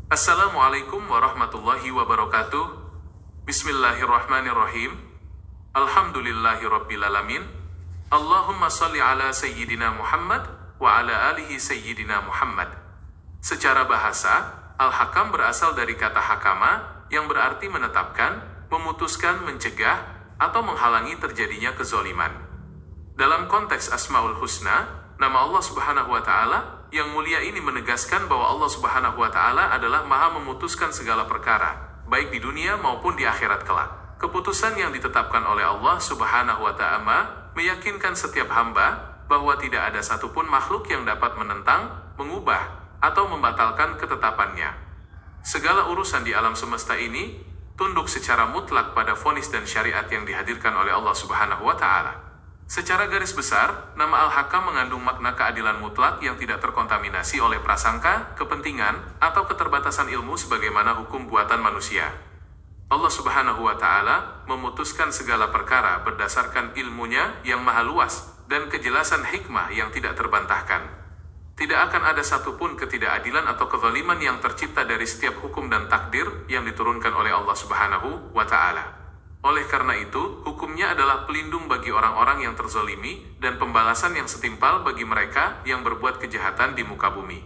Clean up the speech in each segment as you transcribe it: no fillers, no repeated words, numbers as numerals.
Assalamualaikum warahmatullahi wabarakatuh. Bismillahirrahmanirrahim. Alhamdulillahirrabbilalamin. Allahumma salli ala Sayyidina Muhammad wa ala alihi Sayyidina Muhammad. Secara bahasa, Al-Hakam berasal dari kata hakama yang berarti menetapkan, memutuskan, mencegah, atau menghalangi terjadinya kezoliman. Dalam konteks Asmaul Husna, nama Allah Subhanahu wa Ta'ala yang mulia ini menegaskan bahwa Allah Subhanahu wa Ta'ala adalah Maha memutuskan segala perkara, baik di dunia maupun di akhirat kelak. Keputusan yang ditetapkan oleh Allah Subhanahu wa Ta'ala meyakinkan setiap hamba bahwa tidak ada satupun makhluk yang dapat menentang, mengubah, atau membatalkan ketetapannya. Segala urusan di alam semesta ini tunduk secara mutlak pada vonis dan syariat yang dihadirkan oleh Allah Subhanahu wa Ta'ala. Secara garis besar, nama Al-Hakam mengandung makna keadilan mutlak yang tidak terkontaminasi oleh prasangka, kepentingan, atau keterbatasan ilmu sebagaimana hukum buatan manusia. Allah Subhanahu wa Ta'ala memutuskan segala perkara berdasarkan ilmunya yang maha luas dan kejelasan hikmah yang tidak terbantahkan. Tidak akan ada satupun ketidakadilan atau kezaliman yang tercipta dari setiap hukum dan takdir yang diturunkan oleh Allah Subhanahu wa Ta'ala. Oleh karena itu, hukumnya adalah pelindung bagi orang-orang yang terzolimi dan pembalasan yang setimpal bagi mereka yang berbuat kejahatan di muka bumi.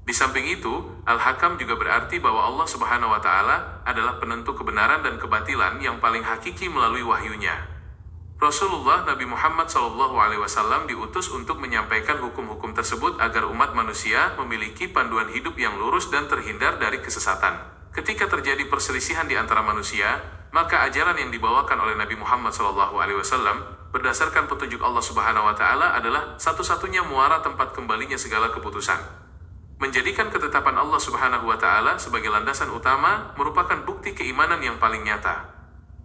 Di samping itu, Al-Hakam juga berarti bahwa Allah Subhanahu wa Ta'ala adalah penentu kebenaran dan kebatilan yang paling hakiki melalui wahyunya. Rasulullah Nabi Muhammad SAW diutus untuk menyampaikan hukum-hukum tersebut agar umat manusia memiliki panduan hidup yang lurus dan terhindar dari kesesatan. Ketika terjadi perselisihan di antara manusia, maka ajaran yang dibawakan oleh Nabi Muhammad SAW berdasarkan petunjuk Allah Subhanahu wa Ta'ala adalah satu-satunya muara tempat kembalinya segala keputusan. Menjadikan ketetapan Allah Subhanahu wa Ta'ala sebagai landasan utama merupakan bukti keimanan yang paling nyata.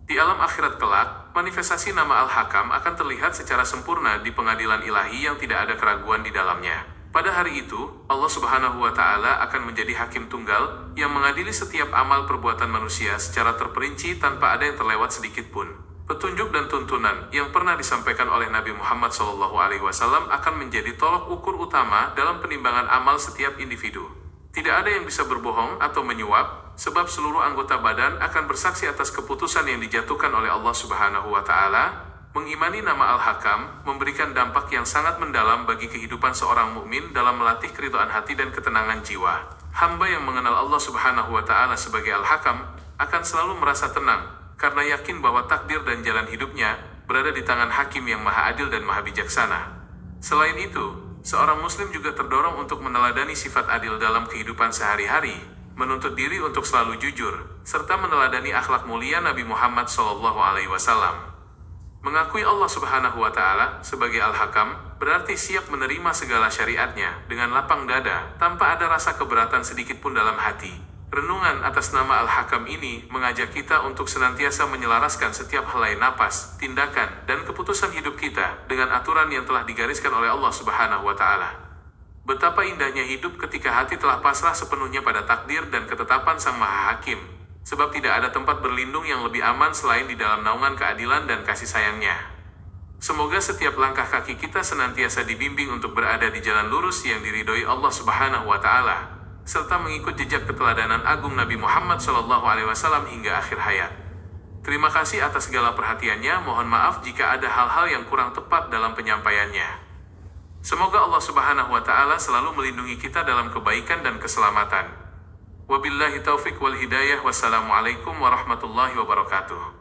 Di alam akhirat kelak, manifestasi nama Al-Hakam akan terlihat secara sempurna di pengadilan ilahi yang tidak ada keraguan di dalamnya. Pada hari itu, Allah Subhanahu wa Ta'ala akan menjadi hakim tunggal yang mengadili setiap amal perbuatan manusia secara terperinci tanpa ada yang terlewat sedikit pun. Petunjuk dan tuntunan yang pernah disampaikan oleh Nabi Muhammad SAW akan menjadi tolok ukur utama dalam penimbangan amal setiap individu. Tidak ada yang bisa berbohong atau menyuap, sebab seluruh anggota badan akan bersaksi atas keputusan yang dijatuhkan oleh Allah Subhanahu wa Ta'ala. Mengimani nama Al-Hakam memberikan dampak yang sangat mendalam bagi kehidupan seorang mukmin dalam melatih keridhaan hati dan ketenangan jiwa. Hamba yang mengenal Allah Subhanahu wa Ta'ala sebagai Al-Hakam akan selalu merasa tenang karena yakin bahwa takdir dan jalan hidupnya berada di tangan Hakim yang maha adil dan maha bijaksana. Selain itu, seorang muslim juga terdorong untuk meneladani sifat adil dalam kehidupan sehari-hari, menuntut diri untuk selalu jujur, serta meneladani akhlak mulia Nabi Muhammad SAW. Mengakui Allah Subhanahu wa Ta'ala sebagai Al-Hakam berarti siap menerima segala syariatnya dengan lapang dada tanpa ada rasa keberatan sedikit pun dalam hati. Renungan atas nama Al-Hakam ini mengajak kita untuk senantiasa menyelaraskan setiap helai napas, tindakan, dan keputusan hidup kita dengan aturan yang telah digariskan oleh Allah Subhanahu wa Ta'ala. Betapa indahnya hidup ketika hati telah pasrah sepenuhnya pada takdir dan ketetapan Sang Maha Hakim. Sebab tidak ada tempat berlindung yang lebih aman selain di dalam naungan keadilan dan kasih sayangnya. Semoga setiap langkah kaki kita senantiasa dibimbing untuk berada di jalan lurus yang diridhoi Allah Subhanahu wa Ta'ala, serta mengikut jejak keteladanan agung Nabi Muhammad SAW hingga akhir hayat. Terima kasih atas segala perhatiannya, mohon maaf jika ada hal-hal yang kurang tepat dalam penyampaiannya. Semoga Allah Subhanahu wa Ta'ala selalu melindungi kita dalam kebaikan dan keselamatan. Wabillahi taufiq wal hidayah. Wassalamualaikum warahmatullahi wabarakatuh.